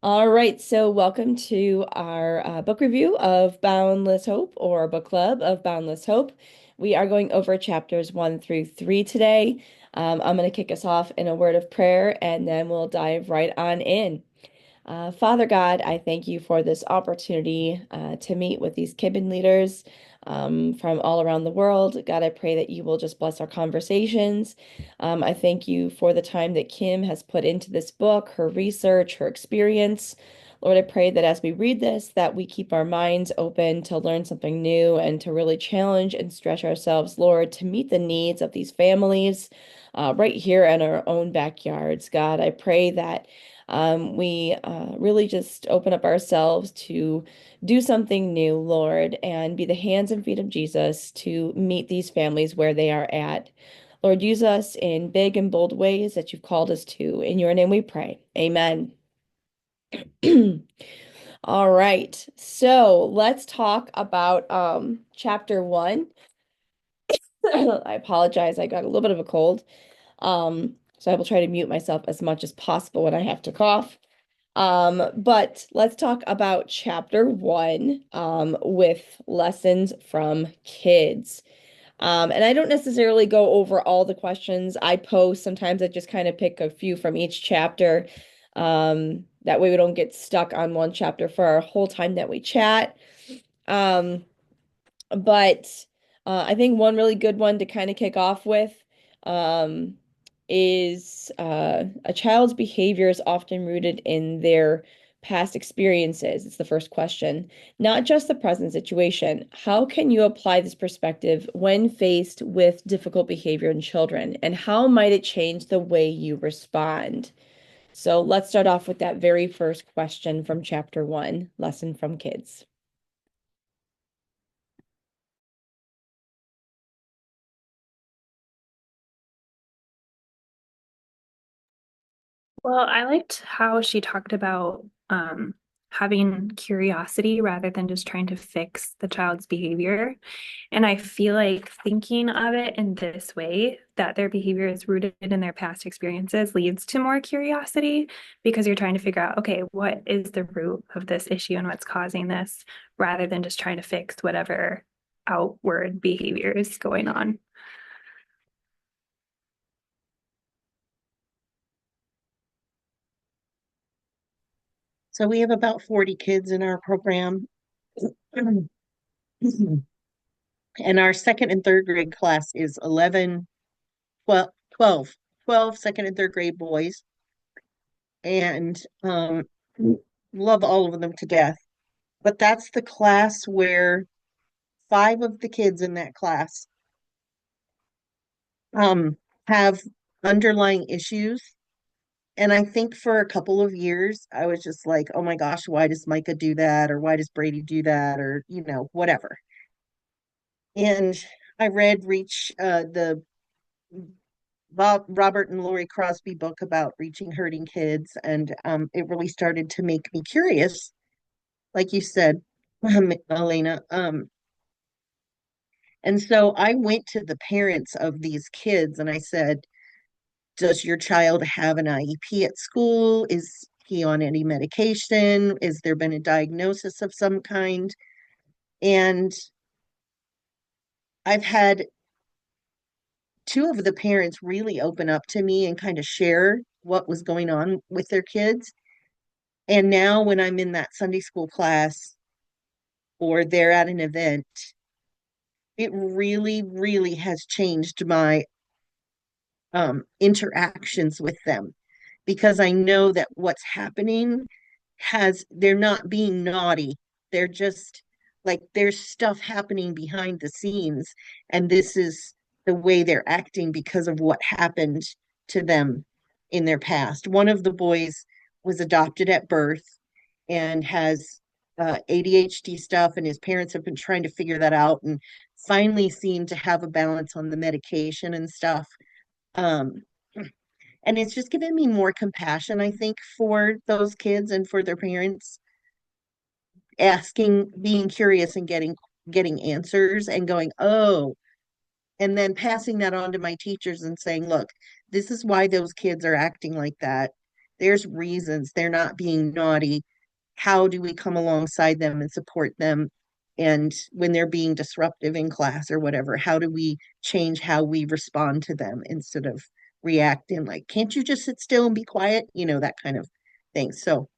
All right, so welcome to our book review of Boundless Hope or book club of Boundless Hope. We are going over chapters 1 through 3 today. I'm going to kick us off in a word of prayer and then we'll dive right on in. Father God, I thank you for this opportunity to meet with these Kibben leaders from all around the world. God, I pray that you will just bless our conversations. I thank you for the time that Kim has put into this book, her research, her experience. Lord, I pray that as we read this, that we keep our minds open to learn something new and to really challenge and stretch ourselves, Lord, to meet the needs of these families right here in our own backyards. God, I pray that we really just open up ourselves to do something new, Lord, and be the hands and feet of Jesus to meet these families where they are at. Lord, use us in big and bold ways that you've called us to. In your name we pray. Amen. All right. So let's talk about chapter 1. I apologize. I got a little bit of a cold. So I will try to mute myself as much as possible when I have to cough. But let's talk about chapter 1 with lessons from kids. And I don't necessarily go over all the questions I post. Sometimes I just kind of pick a few from each chapter. That way we don't get stuck on one chapter for our whole time that we chat. Um, but I think one really good one to kind of kick off with um, is a child's behavior is often rooted in their past experiences. It's the first question, not just the present situation. How can you apply this perspective when faced with difficult behavior in children, and how might it change the way you respond? So let's start off with that very first question from chapter 1, Lesson from Kids. Well, I liked how she talked about having curiosity rather than just trying to fix the child's behavior. And I feel like thinking of it in this way, that their behavior is rooted in their past experiences, leads to more curiosity because you're trying to figure out, okay, what is the root of this issue and what's causing this, rather than just trying to fix whatever outward behavior is going on. So we have about 40 kids in our program. And our second and third grade class is 11, 12, 12, 12 second and third grade boys. And love all of them to death. But that's the class where five of the kids in that class um, have underlying issues. And I think for a couple of years, I was just like, oh my gosh, why does Micah do that? Or why does Brady do that? Or, whatever. And I read the Robert and Lori Crosby book about reaching hurting kids, and it really started to make me curious, like you said, Elena. And so I went to the parents of these kids and I said, "Does your child have an IEP at school? Is he on any medication? Is there been a diagnosis of some kind?" And I've had two of the parents really open up to me and kind of share what was going on with their kids. And now when I'm in that Sunday school class or they're at an event, it really, really has changed my interactions with them because I know that what's happening they're not being naughty. They're just like there's stuff happening behind the scenes, and this is the way they're acting because of what happened to them in their past. One of the boys was adopted at birth and has ADHD stuff, and his parents have been trying to figure that out and finally seem to have a balance on the medication and stuff. Um, and it's just given me more compassion, I think, for those kids and for their parents, asking, being curious and getting answers and going, oh, and then passing that on to my teachers and saying, look, this is why those kids are acting like that. there's reasons they're not being naughty. How do we come alongside them and support them? And when they're being disruptive in class or whatever, how do we change how we respond to them instead of reacting like, can't you just sit still and be quiet? That kind of thing. So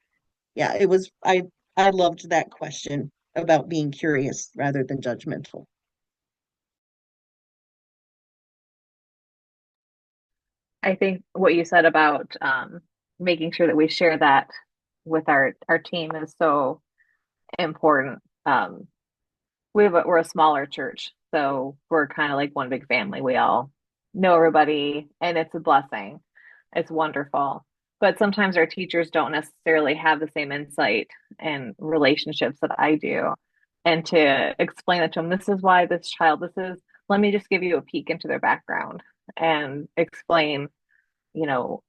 yeah, I loved that question about being curious rather than judgmental. I think what you said about making sure that we share that with our team is so important. We're a smaller church, so we're kind of like one big family. We all know everybody, and it's a blessing. It's wonderful. But sometimes our teachers don't necessarily have the same insight and relationships that I do. And to explain it to them, this is why this child, let me just give you a peek into their background and explain, you know,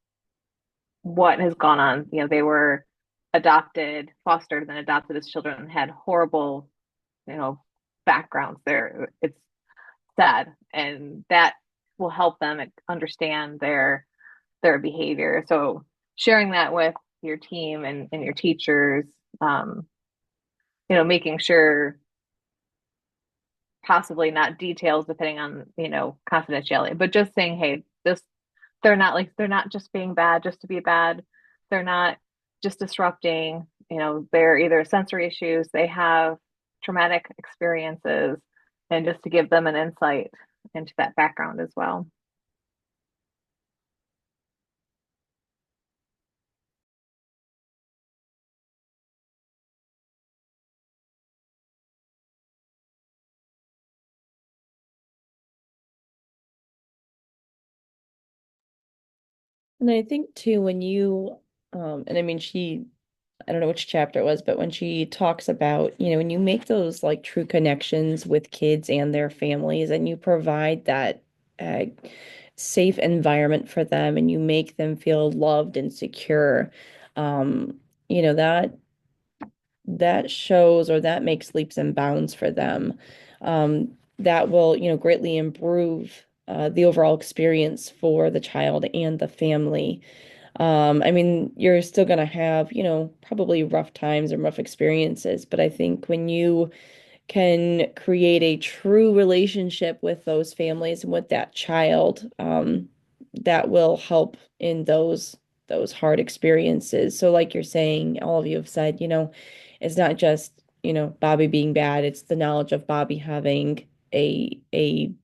what has gone on. They were adopted, fostered, and then adopted as children and had horrible, you know, backgrounds there. It's sad, and that will help them understand their behavior. So sharing that with your team and your teachers, um, making sure possibly not details depending on, confidentiality, but just saying, hey, this they're not just being bad just to be bad. They're not just disrupting, they're either sensory issues, they have traumatic experiences, and just to give them an insight into that background as well. And I think too, when you, and I mean, I don't know which chapter it was, but when she talks about, when you make those like true connections with kids and their families and you provide that uh, safe environment for them and you make them feel loved and secure, um, that shows or that makes leaps and bounds for them. That will, greatly improve the overall experience for the child and the family. I mean, you're still gonna have, probably rough times and rough experiences, but I think when you can create a true relationship with those families and with that child, that will help in those hard experiences. So like you're saying, all of you have said, it's not just, Bobby being bad, it's the knowledge of Bobby having a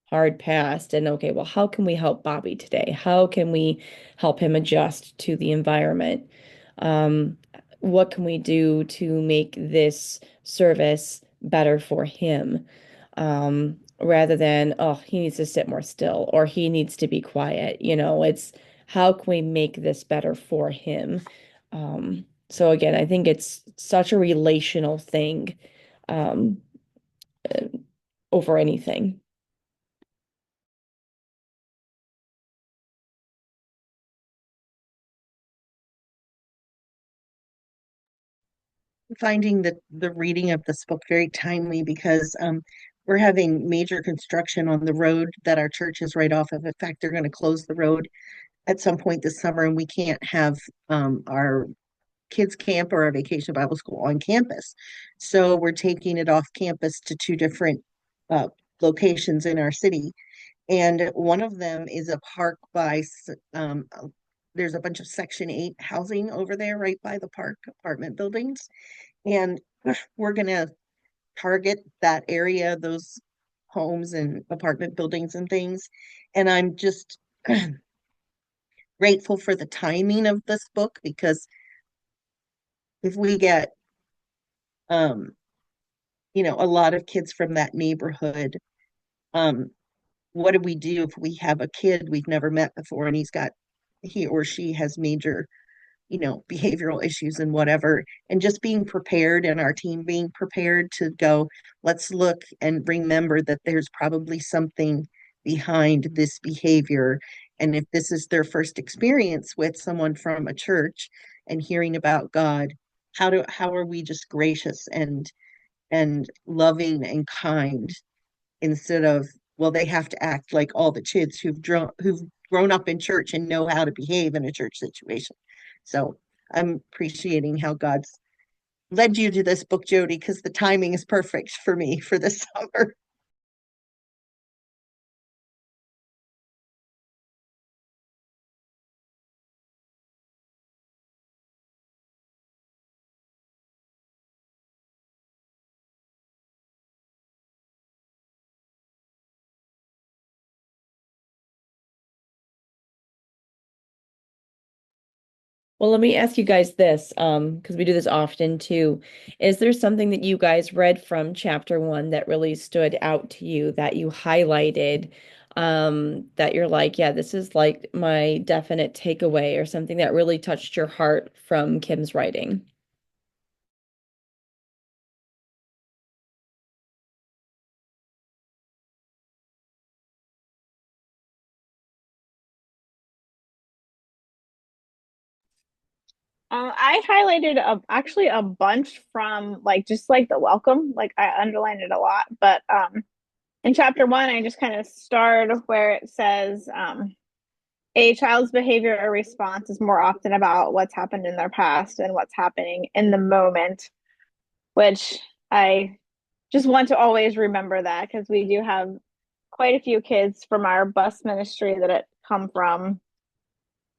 hard past and okay, well, how can we help Bobby today? How can we help him adjust to the environment? Um, what can we do to make this service better for him? Rather than, oh, he needs to sit more still or he needs to be quiet. It's how can we make this better for him? So again, I think it's such a relational thing, um, uh, over anything. Finding the reading of this book very timely because we're having major construction on the road that our church is right off of. In fact, they're going to close the road at some point this summer, and we can't have our kids camp or our vacation Bible school on campus. So we're taking it off campus to two different uh, locations in our city. And one of them is a park there's a bunch of Section 8 housing over there right by the park apartment buildings. And we're going to target that area, those homes and apartment buildings and things. And I'm just grateful for the timing of this book because if we get um a lot of kids from that neighborhood, um what do we do if we have a kid we've never met before and he or she has major behavioral issues and whatever, and just being prepared and our team being prepared to go, let's look and remember that there's probably something behind this behavior. And if this is their first experience with someone from a church and hearing about God, how are we just gracious and loving and kind instead of, well, they have to act like all the kids who've grown up in church and know how to behave in a church situation. So I'm appreciating how God's led you to this book, Jody, because the timing is perfect for me for this summer. Well, let me ask you guys this, because we do this often too. Is there something that you guys read from chapter one that really stood out to you that you highlighted, that you're like, yeah, this is like my definite takeaway or something that really touched your heart from Kim's writing? I highlighted actually a bunch from like just like the welcome, like I underlined it a lot. But in chapter one, I just kind of started where it says a child's behavior or response is more often about what's happened in their past and what's happening in the moment, which I just want to always remember that because we do have quite a few kids from our bus ministry that come from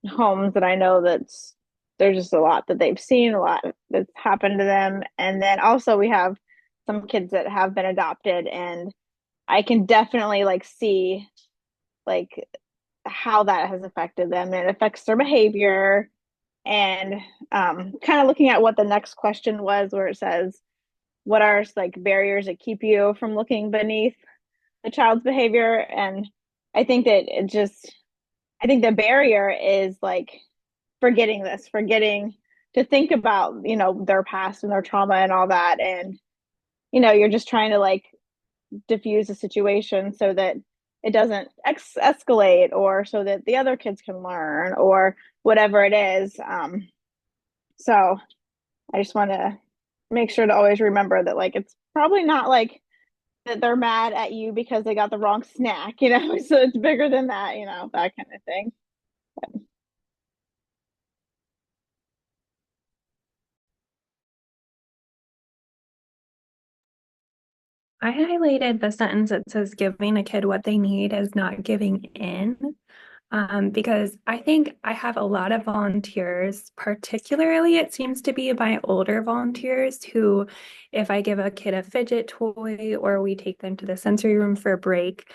homes that I know that's there's just a lot that they've seen, a lot that's happened to them. And then also we have some kids that have been adopted and I can definitely like see like how that has affected them and it affects their behavior and kind of looking at what the next question was where it says what are like barriers that keep you from looking beneath the child's behavior and I think that it just I think the barrier is like forgetting to think about, you know, their past and their trauma and all that. And, you know, you're just trying to like diffuse the situation so that it doesn't escalate or so that the other kids can learn or whatever it is. So I just want to make sure to always remember that like it's probably not like that they're mad at you because they got the wrong snack, you know, so it's bigger than that, you know, that kind of thing. I highlighted the sentence that says giving a kid what they need is not giving in. Because I think I have a lot of volunteers, particularly it seems to be my older volunteers who, if I give a kid a fidget toy or we take them to the sensory room for a break,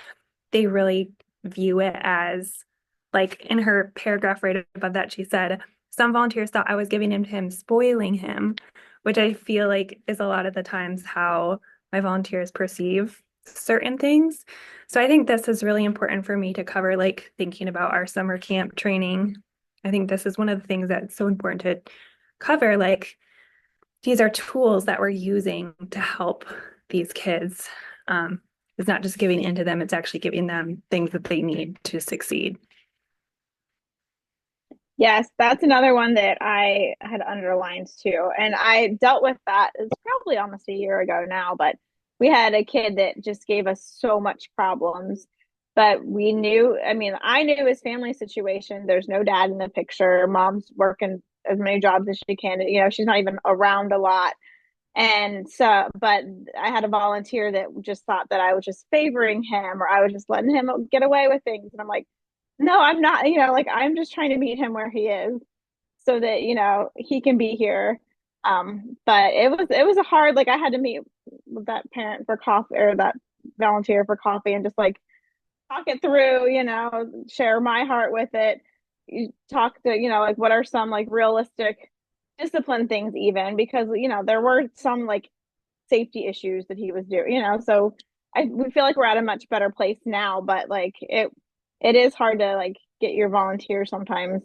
they really view it as like in her paragraph right above that, she said, some volunteers thought I was giving him to him, spoiling him, which I feel like is a lot of the times how my volunteers perceive certain things. So I think this is really important for me to cover, like thinking about our summer camp training. I think this is one of the things that's so important to cover. Like these are tools that we're using to help these kids. It's not just giving into them, it's actually giving them things that they need to succeed. Yes, that's another one that I had underlined too. And I dealt with that. It's probably almost a year ago now, but we had a kid that just gave us so much problems. But we knew, I mean, I knew his family situation. There's no dad in the picture. Mom's working as many jobs as she can. You know, she's not even around a lot. And so, but I had a volunteer that just thought that I was just favoring him or I was just letting him get away with things. And I'm like, no, I'm not, you know, like I'm just trying to meet him where he is so that, you know, he can be here. But it was a hard, like I had to meet with that parent for coffee or that volunteer for coffee and just like talk it through, you know, share my heart with it. You talk to, you know, like what are some like realistic discipline things even because, you know, there were some like safety issues that he was doing, you know, so we feel like we're at a much better place now, but like it is hard to like get your volunteers sometimes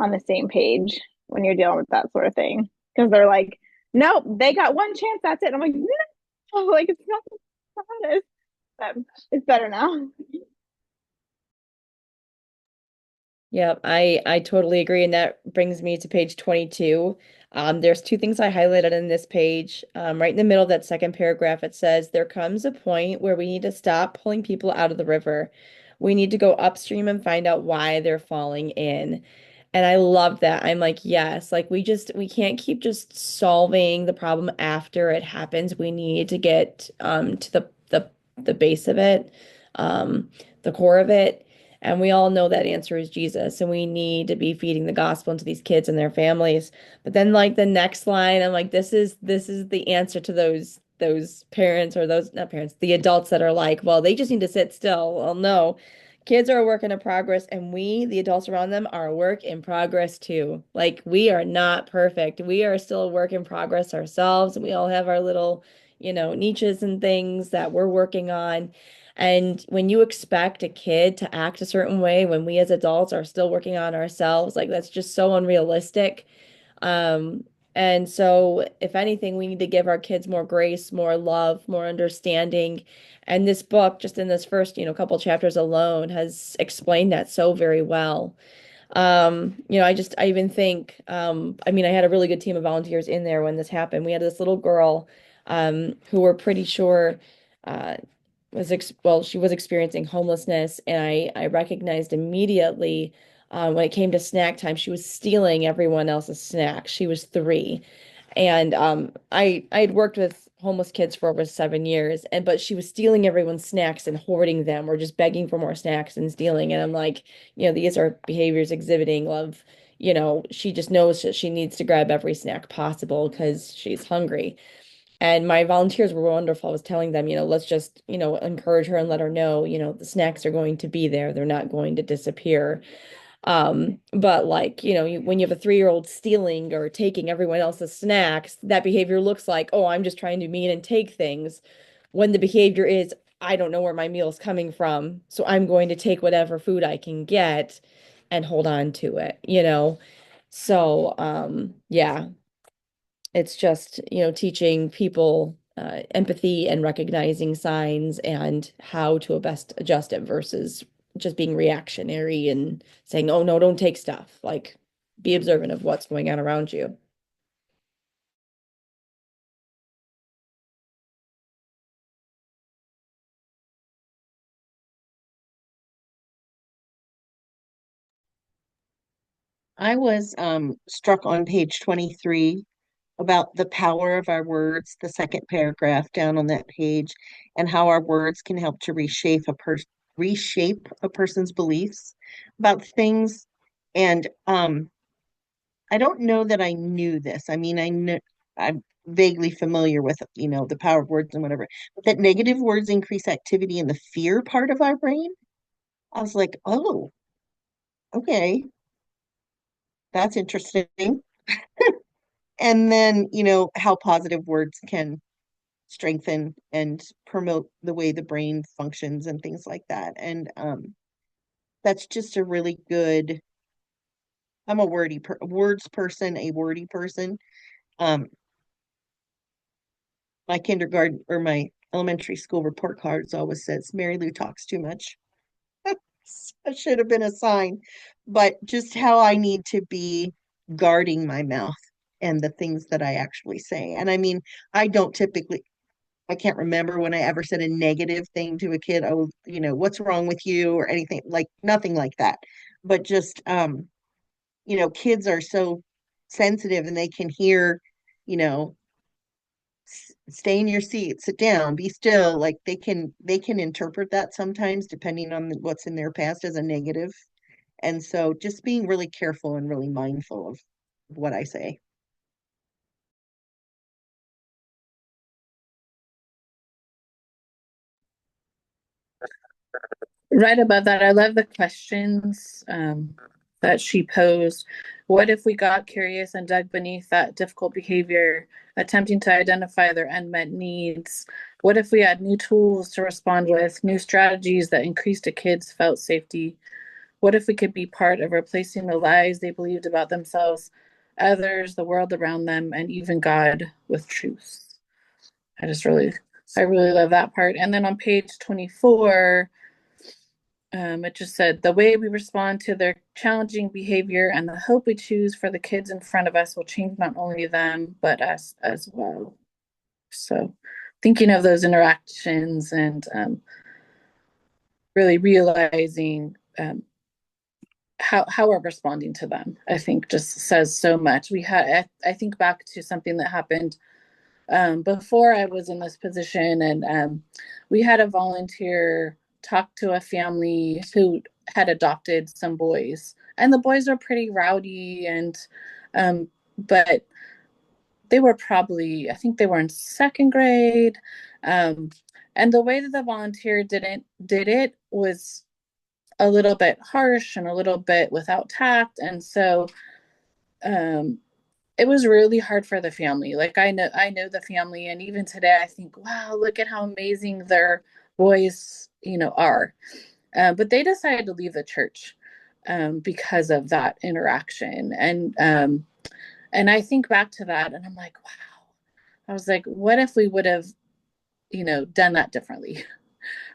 on the same page when you're dealing with that sort of thing because they're like, nope, they got one chance, that's it. I'm like, no, like it's not honest, but it's better now. Yeah, I totally agree, and that brings me to page 22. There's two things I highlighted in this page. Right in the middle of that second paragraph, it says, "There comes a point where we need to stop pulling people out of the river. We need to go upstream and find out why they're falling in. And I love that. I'm like, yes, like we can't keep just solving the problem after it happens. We need to get to the base of it, the core of it. And we all know that answer is Jesus. And we need to be feeding the gospel into these kids and their families. But then like the next line, I'm like, this is the answer to those parents or those not parents, the adults that are like, well, they just need to sit still. Well, no. Kids are a work in progress, and we, the adults around them, are a work in progress too. Like we are not perfect. We are still a work in progress ourselves, and we all have our little, niches and things that we're working on. And when you expect a kid to act a certain way when we as adults are still working on ourselves, like that's just so unrealistic. Um, and so, if anything, we need to give our kids more grace, more love, more understanding. And this book, just in this first, couple chapters alone, has explained that so very well. I even think, I mean, I had a really good team of volunteers in there when this happened. We had this little girl, who we're pretty sure, uh, she was experiencing homelessness, and I recognized immediately, when it came to snack time, she was stealing everyone else's snacks. She was 3, and I had worked with homeless kids for over 7 years, and but she was stealing everyone's snacks and hoarding them, or just begging for more snacks and stealing. And I'm like, these are behaviors exhibiting love. She just knows that she needs to grab every snack possible because she's hungry. And my volunteers were wonderful. I was telling them, let's just, encourage her and let her know, the snacks are going to be there. They're not going to disappear. But like, when you have a 3-year-old stealing or taking everyone else's snacks, that behavior looks like, oh, I'm just trying to meet and take things. When the behavior is, I don't know where my meal is coming from, so I'm going to take whatever food I can get and hold on to it. So, yeah, it's just, teaching people empathy and recognizing signs and how to best adjust it versus just being reactionary and saying, oh, no, don't take stuff. Like, be observant of what's going on around you. I was struck on page 23 about the power of our words, the second paragraph down on that page, and how our words can help to reshape a person's beliefs about things. And I don't know that I knew this. I mean, I know I'm vaguely familiar with, the power of words and whatever, but that negative words increase activity in the fear part of our brain. I was like, oh, okay, that's interesting. And then, how positive words can strengthen and promote the way the brain functions and things like that. And that's just a really good, I'm a words person, a wordy person. Um, my kindergarten or my elementary school report cards always says Mary Lou talks too much. That should have been a sign, but just how I need to be guarding my mouth and the things that I actually say. And I mean, I don't typically, I can't remember when I ever said a negative thing to a kid. Oh, what's wrong with you or anything like nothing like that. But just, kids are so sensitive and they can hear, you know, stay in your seat, sit down, be still. Like they can interpret that sometimes depending on what's in their past as a negative. And so just being really careful and really mindful of what I say. Right about that. I love the questions that she posed. What if we got curious and dug beneath that difficult behavior, attempting to identify their unmet needs? What if we had new tools to respond with, new strategies that increased a kid's felt safety? What if we could be part of replacing the lies they believed about themselves, others, the world around them, and even God with truth? I just really, I really love that part. And then on page 24, it just said the way we respond to their challenging behavior and the hope we choose for the kids in front of us will change not only them, but us as well. So, thinking of those interactions and really realizing how we're responding to them, I think just says so much. I think back to something that happened before I was in this position, and we had a volunteer talk to a family who had adopted some boys, and the boys are pretty rowdy, and but they were probably, I think they were in second grade, um, and the way that the volunteer did it was a little bit harsh and a little bit without tact, and so um, it was really hard for the family. Like I know the family, and even today I think, wow, look at how amazing their boys, are. But they decided to leave the church because of that interaction, and I think back to that, and I'm like, wow. I was like, what if we would have, done that differently?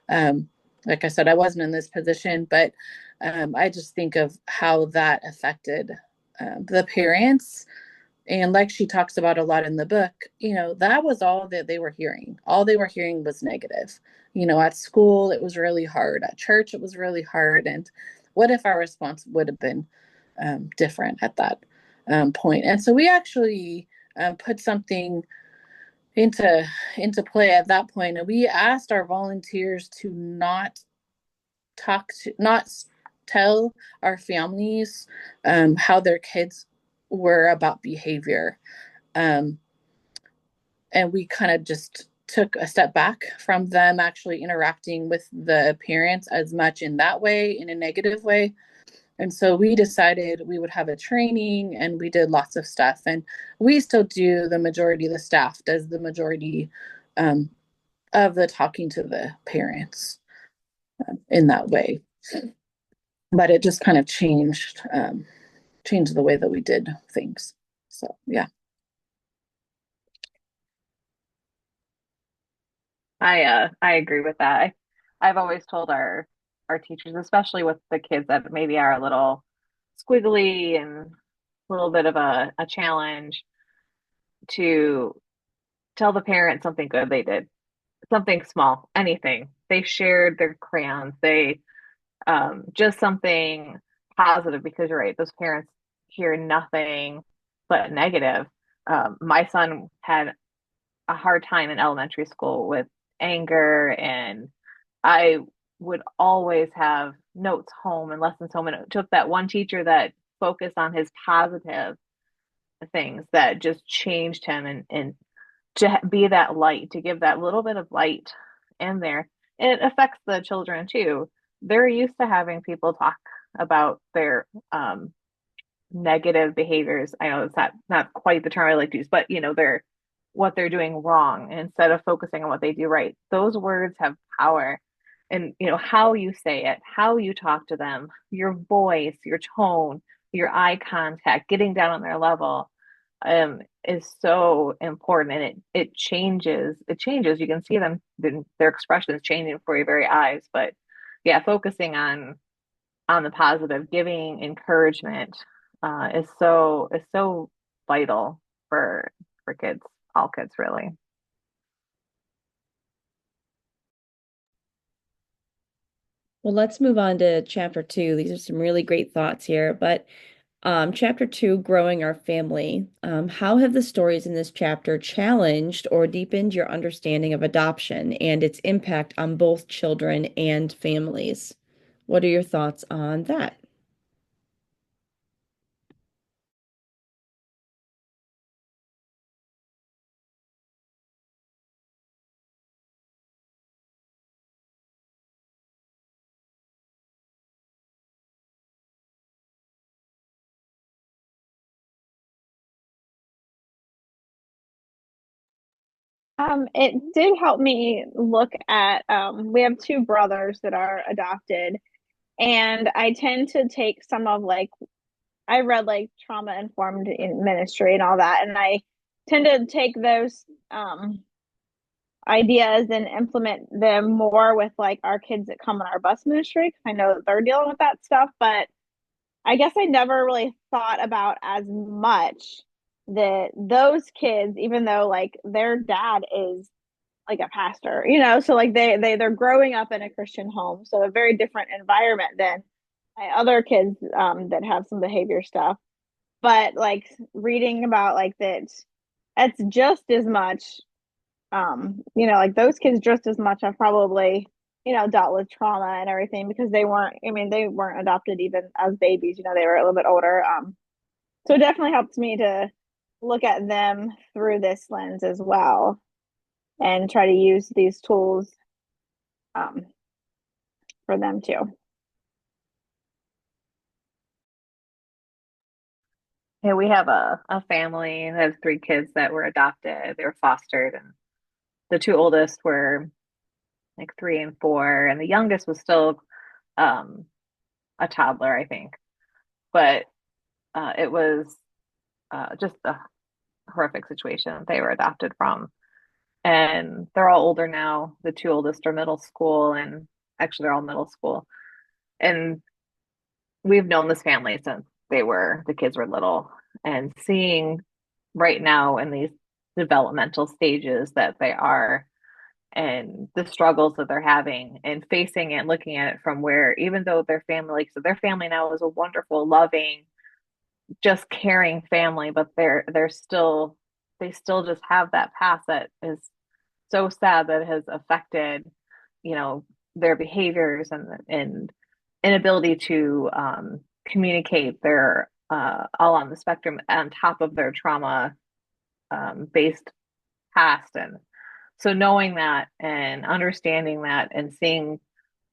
Um, like I said, I wasn't in this position, but I just think of how that affected the parents. And like she talks about a lot in the book, that was all that they were hearing. All they were hearing was negative. At school, it was really hard. At church, it was really hard. And what if our response would have been different at that point? And so we actually put something into play at that point, and we asked our volunteers to not tell our families how their kids were about behavior. Um, and we kind of just took a step back from them actually interacting with the parents as much in that way, in a negative way. And so we decided we would have a training, and we did lots of stuff. And we still do, the majority of the staff does the majority um, of the talking to the parents in that way. But it just kind of changed the way that we did things. So yeah. I agree with that. I've always told our teachers, especially with the kids that maybe are a little squiggly and a little bit of a challenge, to tell the parent something good they did, something small, anything. They shared their crayons. They just something positive, because you're right, those parents hear nothing but negative. My son had a hard time in elementary school with anger, and I would always have notes home and lessons home, and it took that one teacher that focused on his positive things that just changed him, and to be that light, to give that little bit of light in there. And it affects the children too. They're used to having people talk about their negative behaviors. I know it's not quite the term I like to use, but they're what they're doing wrong, and instead of focusing on what they do right. Those words have power. And how you say it, how you talk to them, your voice, your tone, your eye contact, getting down on their level is so important, and it changes. You can see them, their expressions changing before your very eyes. But yeah, focusing on the positive, giving encouragement is so vital for kids, all kids really. Well, let's move on to chapter two. These are some really great thoughts here. But chapter two, growing our family. How have the stories in this chapter challenged or deepened your understanding of adoption and its impact on both children and families? What are your thoughts on that? It did help me look at, we have two brothers that are adopted, and I tend to take some of like, I read like trauma informed in ministry and all that, and I tend to take those ideas and implement them more with like our kids that come on our bus ministry, because I know that they're dealing with that stuff. But I guess I never really thought about as much that those kids, even though like their dad is like a pastor, so like they're growing up in a Christian home, so a very different environment than my other kids that have some behavior stuff. But like reading about like that, that's just as much, like those kids just as much have probably, dealt with trauma and everything because they weren't adopted even as babies, they were a little bit older. So it definitely helped me to look at them through this lens as well and try to use these tools um, for them too. Yeah, we have a family that has three kids that were adopted. They were fostered, and the two oldest were like 3 and 4, and the youngest was still um, a toddler, I think. But it was just a horrific situation that they were adopted from. And they're all older now. The two oldest are middle school, and actually, they're all middle school. And we've known this family since the kids were little. And seeing right now in these developmental stages that they are, and the struggles that they're having, and facing it, looking at it from where, even though their family, like, so their family now is a wonderful, loving, just caring family, but they still just have that past that is so sad that it has affected, you know, their behaviors and inability to communicate. They're all on the spectrum on top of their trauma based past. And so knowing that and understanding that and seeing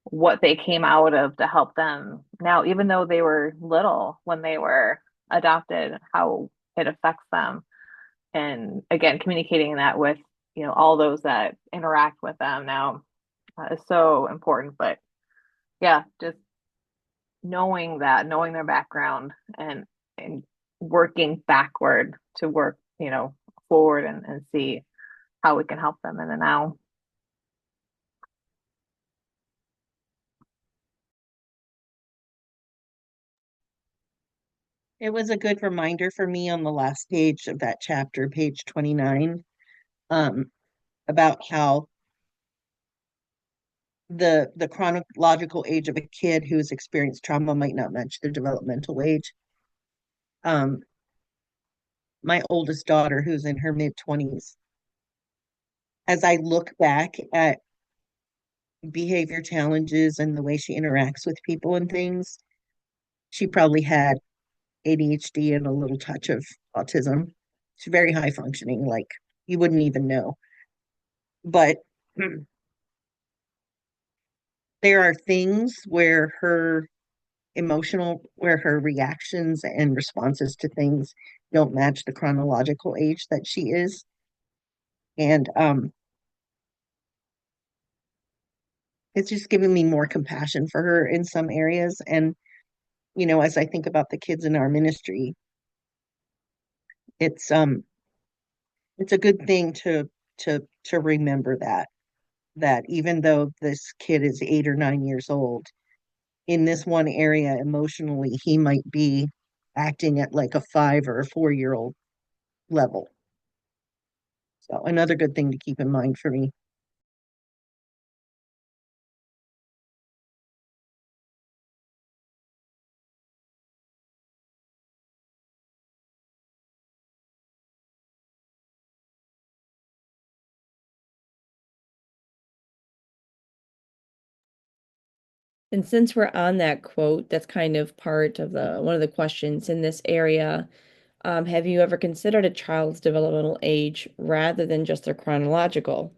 what they came out of to help them now, even though they were little when they were adopted, how it affects them. And again, communicating that with, all those that interact with them now is so important. But yeah, just knowing their background and working backward to work, forward and see how we can help them in the now. It was a good reminder for me on the last page of that chapter, page 29, um, about how the chronological age of a kid who's experienced trauma might not match their developmental age. Um, my oldest daughter, who's in her mid-20s, as I look back at behavior challenges and the way she interacts with people and things, she probably had ADHD and a little touch of autism. She's very high functioning, like you wouldn't even know. But there are things where her reactions and responses to things don't match the chronological age that she is. And it's just giving me more compassion for her in some areas. And, as I think about the kids in our ministry, it's it's a good thing to remember that even though this kid is 8 or 9 years old, in this one area emotionally, he might be acting at like a 5 or a 4 year old level. So another good thing to keep in mind for me. And since we're on that quote, that's kind of part of the one of the questions in this area. Have you ever considered a child's developmental age rather than just their chronological?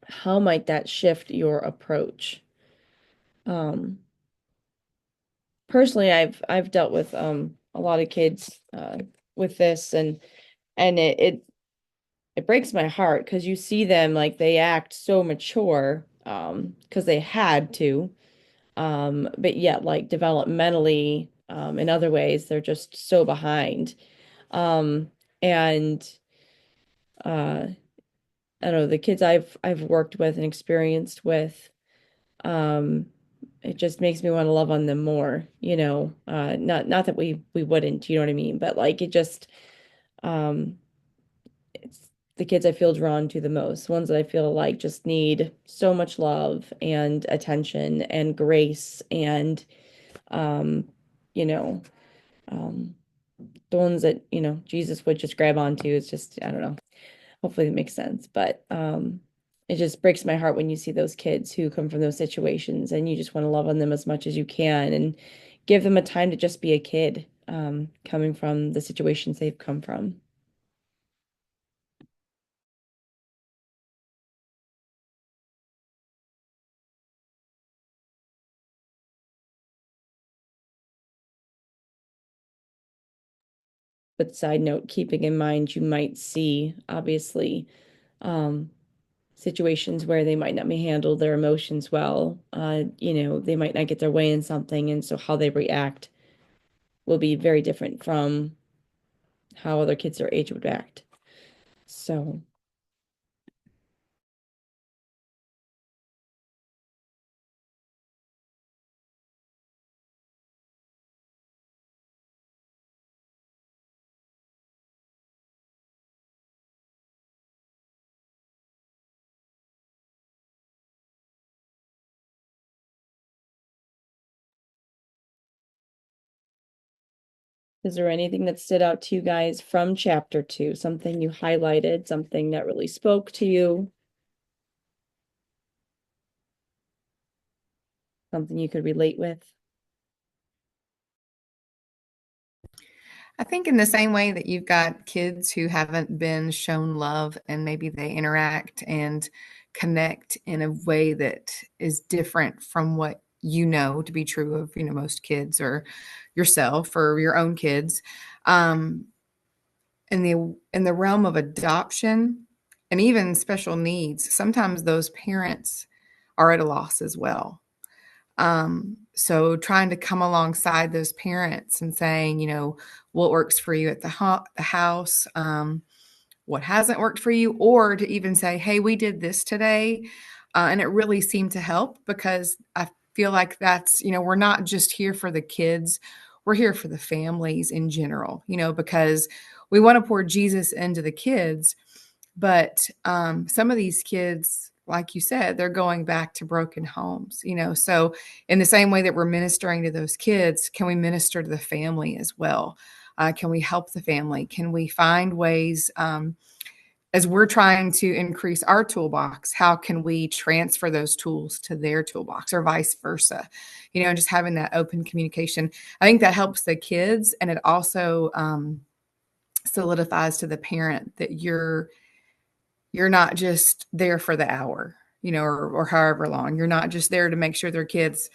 How might that shift your approach? Um, Personally, I've dealt with a lot of kids with this, and it breaks my heart because you see them like they act so mature because they had to, but yet like developmentally in other ways they're just so behind. And I don't know, the kids I've worked with and experienced with, um, it just makes me want to love on them more, not that we wouldn't, you know what I mean, but like it just um it's the kids I feel drawn to the most, ones that I feel like just need so much love and attention and grace and um, you know, um, the ones that, Jesus would just grab onto. It's just, I don't know. Hopefully it makes sense. But it just breaks my heart when you see those kids who come from those situations and you just want to love on them as much as you can and give them a time to just be a kid, coming from the situations they've come from. But side note, keeping in mind you might see, obviously, um, situations where they might not be handle their emotions well. They might not get their way in something, and so how they react will be very different from how other kids their age would act. So, is there anything that stood out to you guys from chapter 2? Something you highlighted, something that really spoke to you, something you could relate with? I think in the same way that you've got kids who haven't been shown love and maybe they interact and connect in a way that is different from what you know to be true of, most kids or yourself or your own kids. Um, in the realm of adoption and even special needs, sometimes those parents are at a loss as well. So trying to come alongside those parents and saying, what works for you at the house, what hasn't worked for you, or to even say, hey, we did this today. And it really seemed to help because I feel like that's, we're not just here for the kids, we're here for the families in general, because we want to pour Jesus into the kids. But some of these kids, like you said, they're going back to broken homes, So in the same way that we're ministering to those kids, can we minister to the family as well? Can we help the family? Can we find ways, as we're trying to increase our toolbox, how can we transfer those tools to their toolbox or vice versa? Just having that open communication. I think that helps the kids, and it also solidifies to the parent that you're not just there for the hour, or however long. You're not just there to make sure their kids,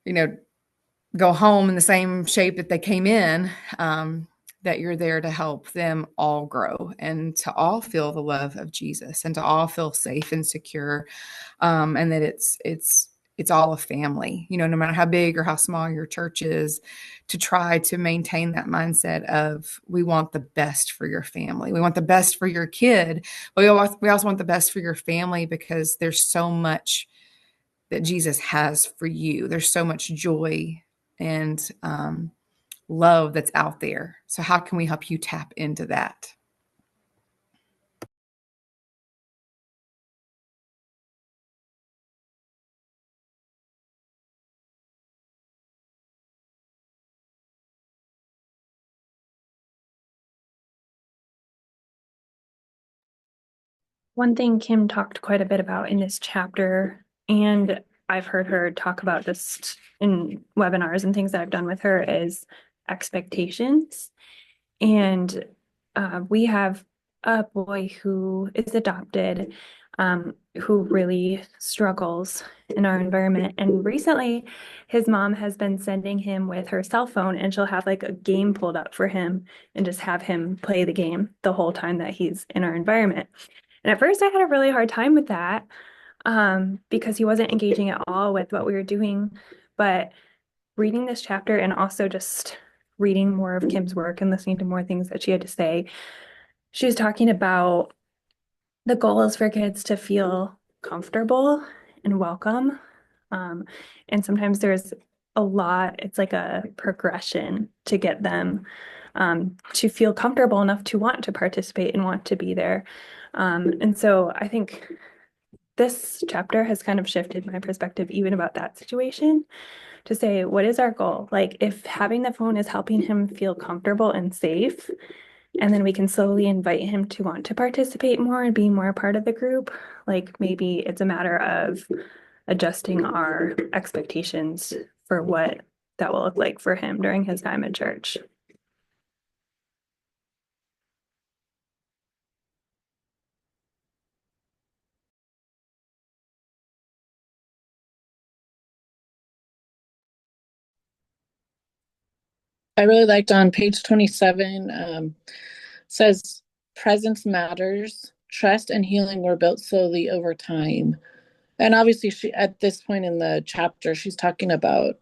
go home in the same shape that they came in, that you're there to help them all grow and to all feel the love of Jesus and to all feel safe and secure, and that it's all a family, no matter how big or how small your church is, to try to maintain that mindset of we want the best for your family. We want the best for your kid, but we also want the best for your family because there's so much that Jesus has for you. There's so much joy and love that's out there. So how can we help you tap into that? One thing Kim talked quite a bit about in this chapter, and I've heard her talk about this in webinars and things that I've done with her, is expectations. And we have a boy who is adopted, who really struggles in our environment. And recently, his mom has been sending him with her cell phone, and she'll have like a game pulled up for him and just have him play the game the whole time that he's in our environment. And at first, I had a really hard time with that, because he wasn't engaging at all with what we were doing. But reading this chapter and also just reading more of Kim's work and listening to more things that she had to say, she was talking about the goal is for kids to feel comfortable and welcome. And sometimes there's it's like a progression to get them to feel comfortable enough to want to participate and want to be there. And so I think this chapter has kind of shifted my perspective even about that situation to say, what is our goal? Like, if having the phone is helping him feel comfortable and safe, and then we can slowly invite him to want to participate more and be more a part of the group, like maybe it's a matter of adjusting our expectations for what that will look like for him during his time at church. I really liked on page 27, says presence matters. Trust and healing were built slowly over time. And obviously, she at this point in the chapter, she's talking about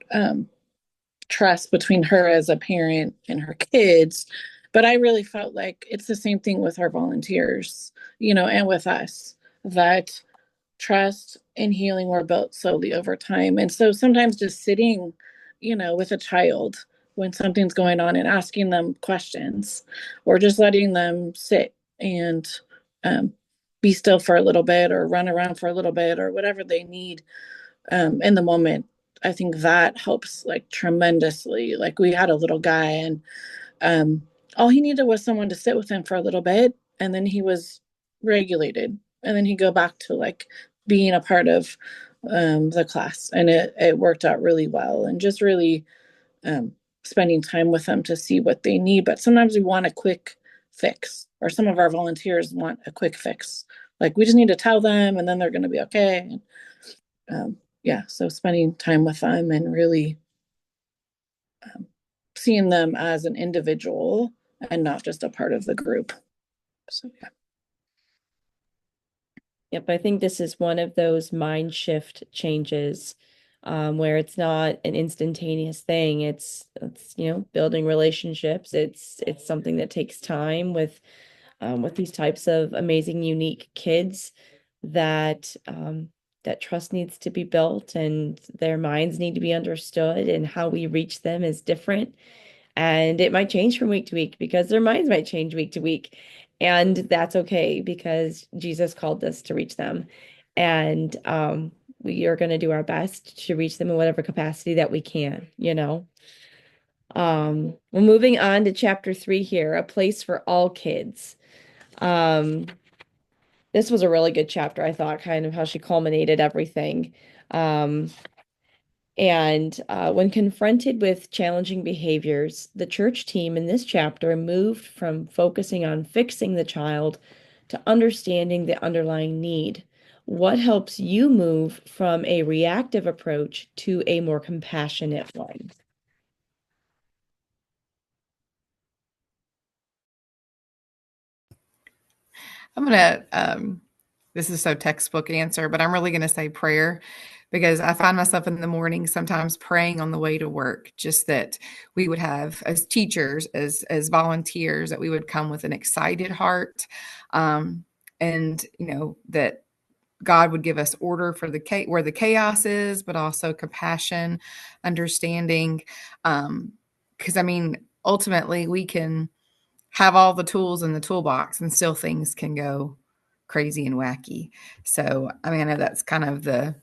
trust between her as a parent and her kids. But I really felt like it's the same thing with our volunteers, and with us, that trust and healing were built slowly over time. And so sometimes just sitting, with a child when something's going on and asking them questions, or just letting them sit and um, be still for a little bit, or run around for a little bit, or whatever they need in the moment. I think that helps like tremendously. Like, we had a little guy, and um, all he needed was someone to sit with him for a little bit, and then he was regulated, and then he'd go back to like being a part of the class, and it worked out really well. And just really um, spending time with them to see what they need. But sometimes we want a quick fix, or some of our volunteers want a quick fix. Like, we just need to tell them, and then they're going to be okay. Yeah, so spending time with them and really um, seeing them as an individual and not just a part of the group. So yeah. Yep, I think this is one of those mind shift changes, where it's not an instantaneous thing. It's building relationships. It's something that takes time with these types of amazing, unique kids that that trust needs to be built and their minds need to be understood, and how we reach them is different. And it might change from week to week because their minds might change week to week. And that's okay because Jesus called us to reach them. And we are going to do our best to reach them in whatever capacity that we can. Well, moving on to chapter 3 here, a place for all kids. Um, this was a really good chapter, I thought, kind of how she culminated everything. Um, and when confronted with challenging behaviors, the church team in this chapter moved from focusing on fixing the child to understanding the underlying need. What helps you move from a reactive approach to a more compassionate one? I'm gonna this is so textbook answer, but I'm really gonna say prayer, because I find myself in the morning sometimes praying on the way to work, just that we would have, as teachers, as volunteers, that we would come with an excited heart, um, and that God would give us order for where the chaos is, but also compassion, understanding. Because I mean, ultimately, we can have all the tools in the toolbox, and still things can go crazy and wacky. So, I mean, I know that's kind of the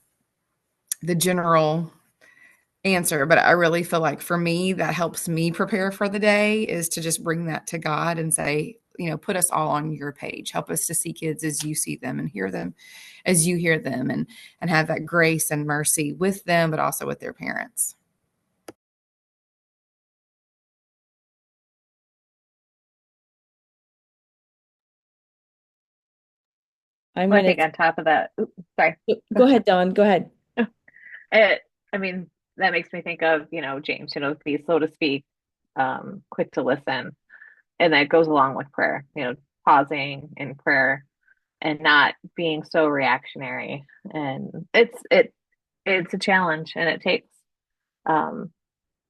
general answer, but I really feel like for me, that helps me prepare for the day, is to just bring that to God and say, put us all on your page. Help us to see kids as you see them, and hear them as you hear them, and have that grace and mercy with them, but also with their parents. I'm Well, I gonna think on top of that, sorry. go ahead, Dawn. Go ahead. It, I mean, that makes me think of, James, be slow to speak, quick to listen. And that goes along with prayer, pausing in prayer and not being so reactionary. And it's a challenge, and um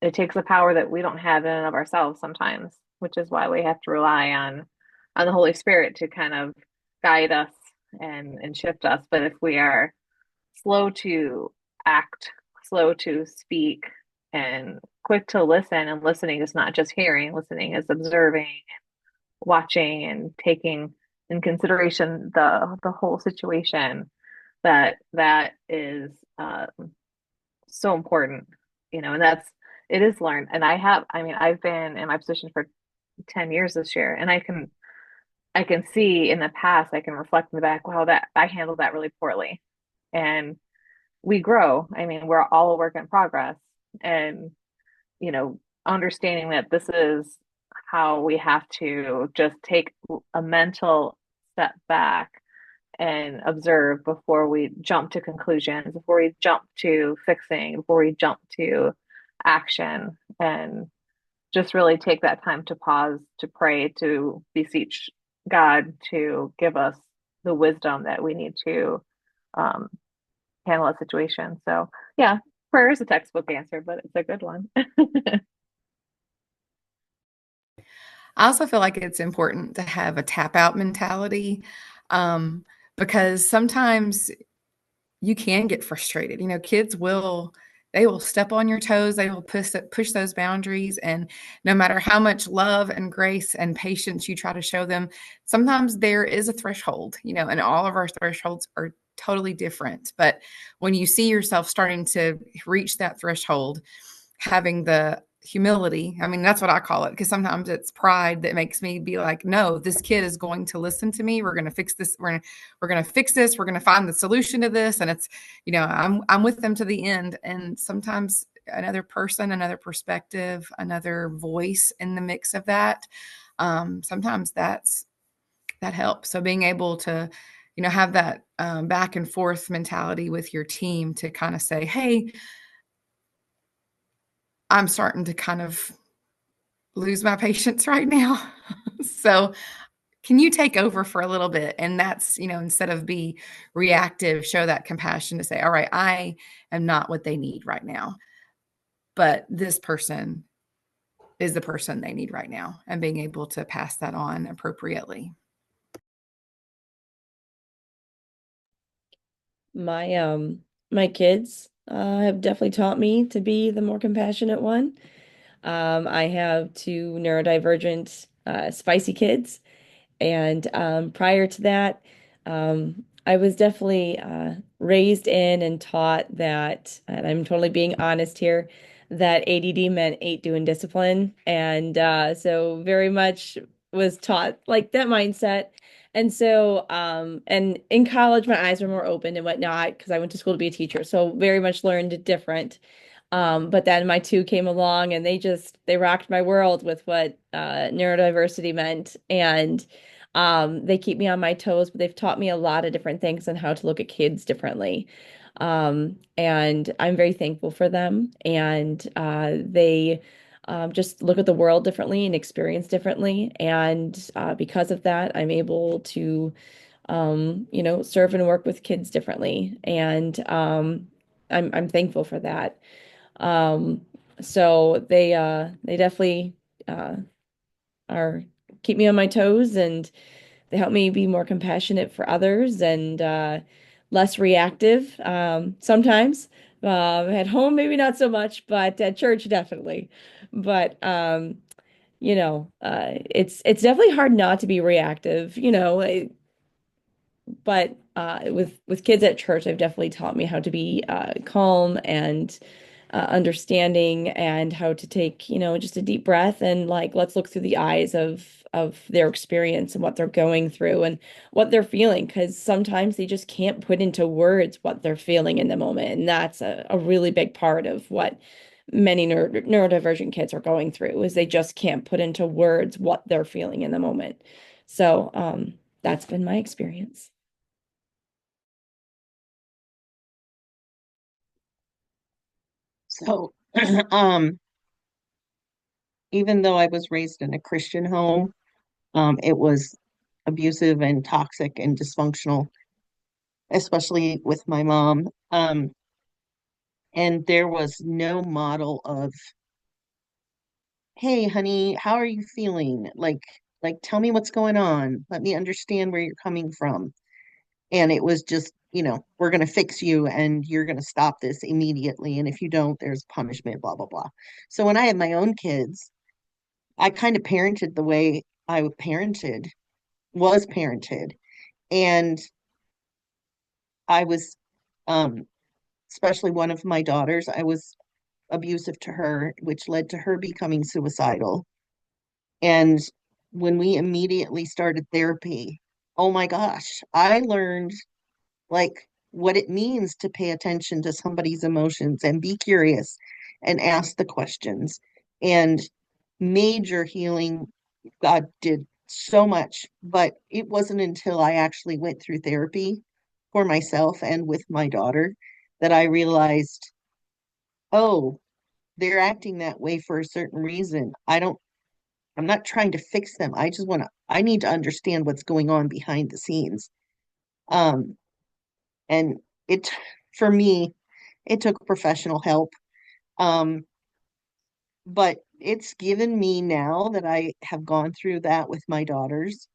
it takes a power that we don't have in and of ourselves sometimes, which is why we have to rely on the Holy Spirit to kind of guide us and shift us. But if we are slow to act, slow to speak, and quick to listen, and listening is not just hearing, listening is observing, watching, and taking in consideration the whole situation. That is so important, and it is learned. And I mean, I've been in my position for 10 years this year, and I can see in the past, I can reflect in the back, wow, that I handled that really poorly. And we grow. I mean, we're all a work in progress. And, understanding that this is how we have to just take a mental step back and observe before we jump to conclusions, before we jump to fixing, before we jump to action, and just really take that time to pause, to pray, to beseech God to give us the wisdom that we need to um, handle a situation. So, yeah, prayer is a textbook answer, but it's a good one. I also feel like it's important to have a tap out mentality, um, because sometimes you can get frustrated. Kids they will step on your toes. They will push those boundaries. And no matter how much love and grace and patience you try to show them, sometimes there is a threshold, and all of our thresholds are totally different. But when you see yourself starting to reach that threshold, having the humility, I mean, that's what I call it, because sometimes it's pride that makes me be like, no, this kid is going to listen to me. We're going to fix this. We're going to fix this. We're going to find the solution to this. And it's, I'm with them to the end. And sometimes another person, another perspective, another voice in the mix of that, sometimes that helps. So being able to, have that back and forth mentality with your team to kind of say, hey, I'm starting to kind of lose my patience right now. So can you take over for a little bit? And that's, instead of be reactive, show that compassion to say, all right, I am not what they need right now, but this person is the person they need right now, and being able to pass that on appropriately. My kids have definitely taught me to be the more compassionate one. I have two neurodivergent, spicy kids. And prior to that, I was definitely raised in and taught that, and I'm totally being honest here, that ADD meant ain't doing discipline. And so very much was taught like that mindset. And so, and in college, my eyes were more open and whatnot because I went to school to be a teacher. So very much learned different. But then my two came along and they rocked my world with what neurodiversity meant. And they keep me on my toes, but they've taught me a lot of different things on how to look at kids differently. And I'm very thankful for them. And they just look at the world differently and experience differently. And because of that, I'm able to, serve and work with kids differently. And I'm thankful for that. Um, so they definitely uh, are keep me on my toes, and they help me be more compassionate for others and less reactive sometimes. At home, maybe not so much, but at church, definitely. But it's definitely hard not to be reactive, but with kids at church, they've definitely taught me how to be calm and understanding, and how to take, just a deep breath and like let's look through the eyes of their experience and what they're going through and what they're feeling, because sometimes they just can't put into words what they're feeling in the moment, and that's a really big part of what many neurodivergent kids are going through, is they just can't put into words what they're feeling in the moment. So that's been my experience. So, um, even though I was raised in a Christian home, it was abusive and toxic and dysfunctional, especially with my mom. And there was no model of, hey, honey, how are you feeling? Like, tell me what's going on. Let me understand where you're coming from. And it was just, we're going to fix you and you're going to stop this immediately. And if you don't, there's punishment, blah, blah, blah. So when I had my own kids, I kind of parented the way was parented. And I was, um, especially one of my daughters, I was abusive to her, which led to her becoming suicidal. And when we immediately started therapy, oh my gosh, I learned like what it means to pay attention to somebody's emotions and be curious and ask the questions. And major healing, God did so much, but it wasn't until I actually went through therapy for myself and with my daughter that I realized, oh, they're acting that way for a certain reason. I'm not trying to fix them. I need to understand what's going on behind the scenes. Um, and it, for me, it took professional help. Um, but it's given me now that I have gone through that with my daughters.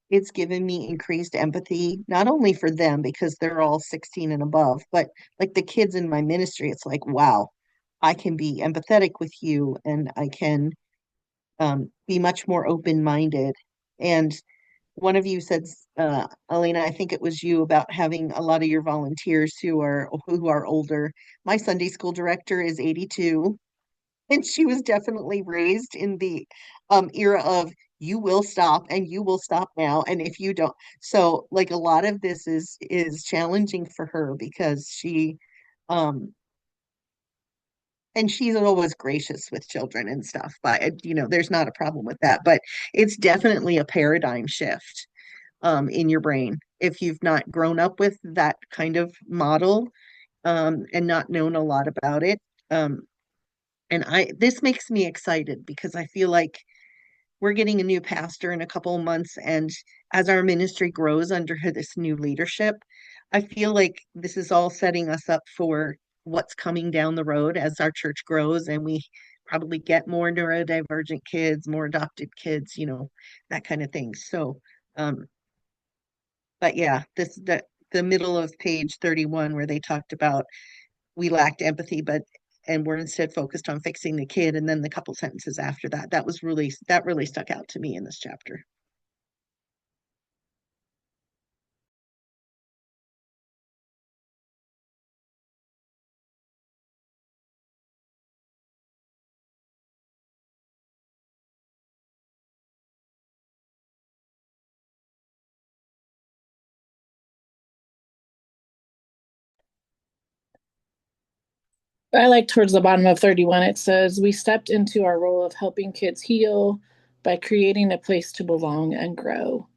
It's given me increased empathy, not only for them because they're all 16 and above, but like the kids in my ministry, it's like, wow, I can be empathetic with you and I can be much more open-minded. And one of you said, Elena, I think it was you about having a lot of your volunteers who are older. My Sunday school director is 82, and she was definitely raised in the era of you will stop and you will stop now, and if you don't, so like a lot of this is challenging for her because um and she's always gracious with children and stuff, but there's not a problem with that, but it's definitely a paradigm shift in your brain if you've not grown up with that kind of model and not known a lot about it. um and I this makes me excited because I feel like we're getting a new pastor in a couple of months, and as our ministry grows under this new leadership, I feel like this is all setting us up for what's coming down the road as our church grows and we probably get more neurodivergent kids, more adopted kids, that kind of thing. So, um, but yeah, the middle of page 31 where they talked about we lacked empathy, and we're instead focused on fixing the kid, and then the couple sentences after that, that really stuck out to me in this chapter. I like towards the bottom of 31, it says, we stepped into our role of helping kids heal by creating a place to belong and grow.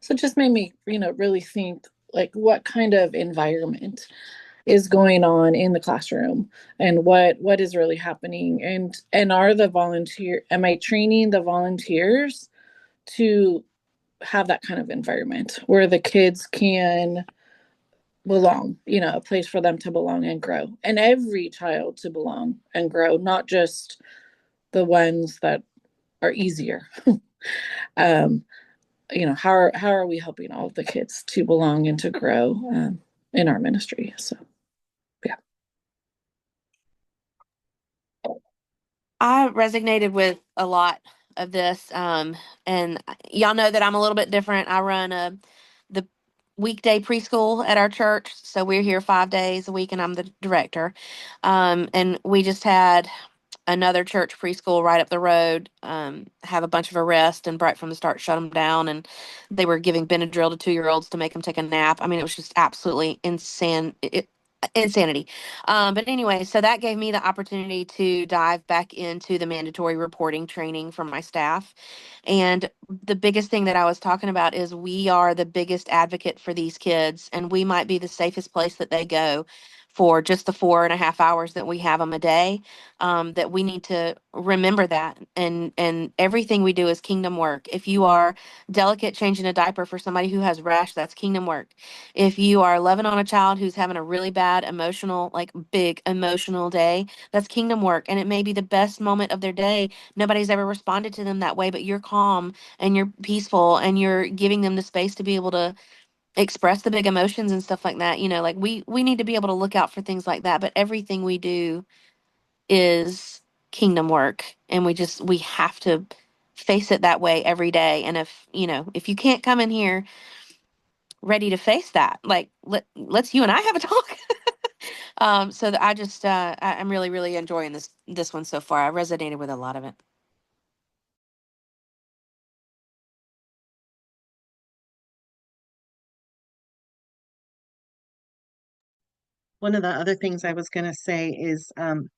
So it just made me, really think like what kind of environment is going on in the classroom and what is really happening, and am I training the volunteers to have that kind of environment where the kids can belong, a place for them to belong and grow, and every child to belong and grow, not just the ones that are easier. um how are we helping all of the kids to belong and to grow in our ministry? So yeah. I resonated with a lot of this. And y'all know that I'm a little bit different. I run the weekday preschool at our church. So we're here 5 days a week and I'm the director. And we just had another church preschool right up the road have a bunch of arrests and right from the start shut them down, and they were giving Benadryl to 2-year-olds to make them take a nap. I mean, it was just absolutely insanity. But anyway, so that gave me the opportunity to dive back into the mandatory reporting training for my staff. And the biggest thing that I was talking about is we are the biggest advocate for these kids, and we might be the safest place that they go for just the 4.5 hours that we have them a day. That we need to remember that, and everything we do is kingdom work. If you are delicate changing a diaper for somebody who has rash, that's kingdom work. If you are loving on a child who's having a really bad emotional, like big emotional day, that's kingdom work. And it may be the best moment of their day. Nobody's ever responded to them that way, but you're calm and you're peaceful and you're giving them the space to be able to express the big emotions and stuff like that. You know, like we need to be able to look out for things like that. But everything we do is kingdom work, and we have to face it that way every day. And if you know, if you can't come in here ready to face that, like let's you and I have a talk. So that I'm really really enjoying this one so far. I resonated with a lot of it. One of the other things I was going to say is I'm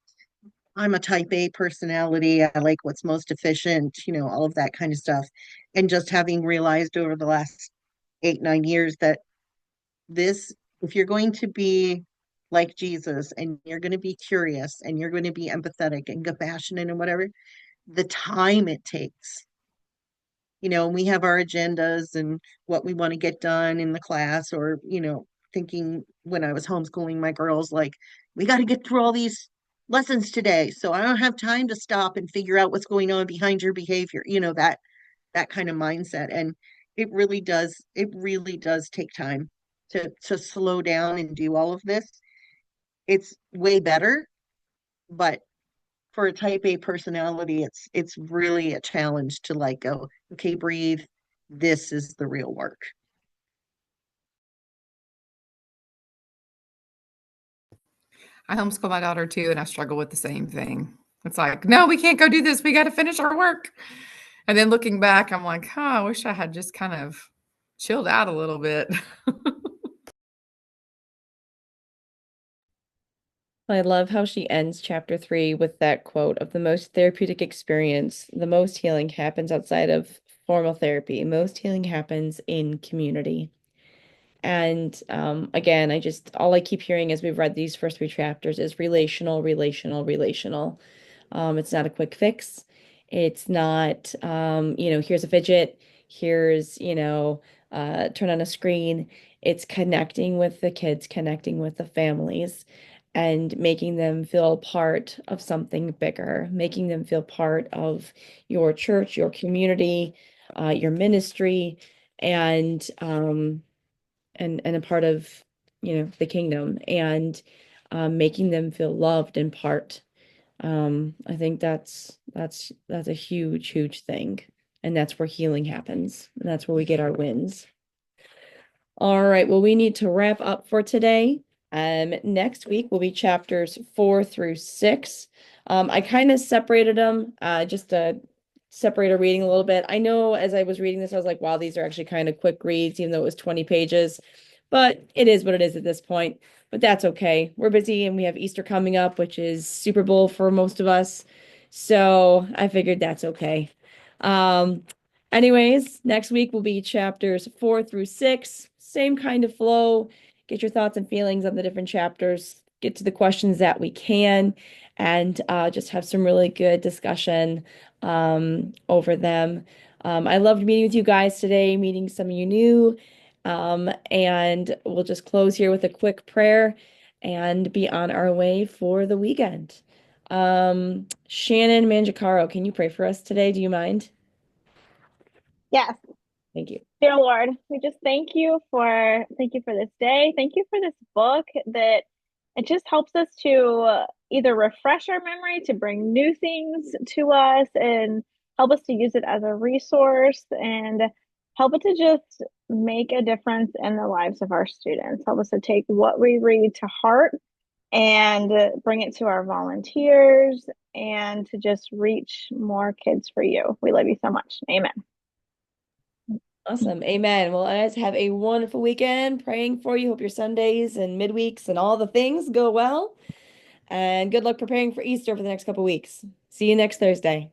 a type A personality. I like what's most efficient, all of that kind of stuff. And just having realized over the last 8, 9 years that this, if you're going to be like Jesus and you're going to be curious and you're going to be empathetic and compassionate and whatever, the time it takes, and we have our agendas and what we want to get done in the class, or, thinking when I was homeschooling my girls, like, we got to get through all these lessons today. So I don't have time to stop and figure out what's going on behind your behavior, that kind of mindset. And it really does take time to slow down and do all of this. It's way better, but for a type A personality, it's really a challenge to like go, okay, breathe. This is the real work. I homeschool my daughter too, and I struggle with the same thing. It's like, no, we can't go do this. We got to finish our work. And then looking back, I'm like, oh, I wish I had just kind of chilled out a little bit. I love how she ends chapter 3 with that quote of the most therapeutic experience, the most healing happens outside of formal therapy. Most healing happens in community. And again, all I keep hearing as we've read these first 3 chapters is relational, relational, relational. It's not a quick fix. It's not, here's a fidget, here's, turn on a screen. It's connecting with the kids, connecting with the families, and making them feel part of something bigger, making them feel part of your church, your community, your ministry, and and a part of, the kingdom, and making them feel loved and part. I think that's a huge, huge thing. And that's where healing happens. And that's where we get our wins. All right, well, we need to wrap up for today. Next week will be chapters 4 through 6. I kind of separated them just to separate our reading a little bit. I know as I was reading this, I was like, wow, these are actually kind of quick reads, even though it was 20 pages. But it is what it is at this point. But that's okay. We're busy and we have Easter coming up, which is Super Bowl for most of us. So I figured that's okay. Um, Anyways, next week will be chapters 4 through 6. Same kind of flow. Get your thoughts and feelings on the different chapters. Get to the questions that we can, and just have some really good discussion over them. I loved meeting with you guys today, meeting some of you new. And we'll just close here with a quick prayer and be on our way for the weekend. Shannon Manjacaro, can you pray for us today? Do you mind? Yes. Thank you. Dear Lord, we just thank you for this day. Thank you for this book that it just helps us to either refresh our memory, to bring new things to us, and help us to use it as a resource, and help it to just make a difference in the lives of our students. Help us to take what we read to heart and bring it to our volunteers, and to just reach more kids for you. We love you so much. Amen. Awesome. Amen. Well, guys, have a wonderful weekend. Praying for you. Hope your Sundays and midweeks and all the things go well. And good luck preparing for Easter for the next couple weeks. See you next Thursday.